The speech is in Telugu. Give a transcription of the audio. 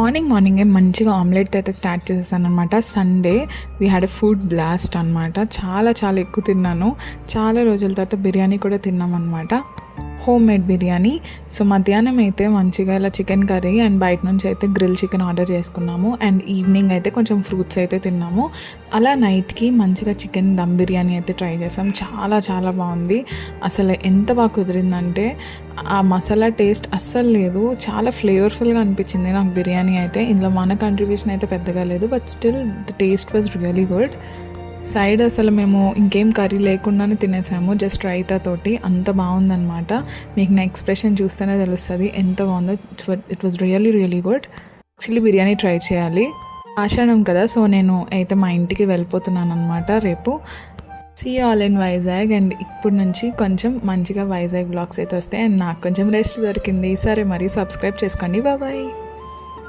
మార్నింగే మంచిగా ఆమ్లెట్ అయితే స్టార్ట్ చేసేసాను అనమాట. Sunday we had a food blast అనమాట. చాలా ఎక్కువ తిన్నాను. చాలా రోజుల తర్వాత బిర్యానీ కూడా తిన్నాం అనమాట, హోమ్ మేడ్ బిర్యానీ. సో మధ్యాహ్నం అయితే మంచిగా ఇలా చికెన్ కర్రీ అండ్ బయట నుంచి అయితే గ్రిల్ చికెన్ ఆర్డర్ చేసుకున్నాము. అండ్ ఈవినింగ్ అయితే కొంచెం ఫ్రూట్స్ అయితే తిన్నాము. అలా నైట్కి మంచిగా చికెన్ దమ్ బిర్యానీ అయితే ట్రై చేసాం. చాలా బాగుంది. అసలు ఎంత బాగా కుదిరిందంటే ఆ మసాలా టేస్ట్ అస్సలు లేదు. చాలా ఫ్లేవర్ఫుల్గా అనిపించింది నాకు బిర్యానీ అయితే. ఇందులో మన కంట్రిబ్యూషన్ అయితే పెద్దగా లేదు, but still the taste was really good. Side అసలు మేము ఇంకేం కర్రీ లేకుండానే తినేసాము, జస్ట్ రైతా తోటి. అంత బాగుందన్నమాట. మీకు నా ఎక్స్ప్రెషన్ చూస్తేనే తెలుస్తుంది ఎంత బాగుందో. It was really good. Actually biryani try చేయాలి. ఆషాఢం కదా, సో నేను అయితే మా ఇంటికి వెళ్ళిపోతున్నాను అనమాట రేపు. See all in Vizag. అండ్ ఇప్పుడు నుంచి కొంచెం మంచిగా వైజాగ్ బ్లాగ్స్ అయితే వస్తాయి. అండ్ నాకు కొంచెం రెస్ట్ దొరికింది. సరే మరి సబ్స్క్రైబ్ చేసుకోండి. బాయ్.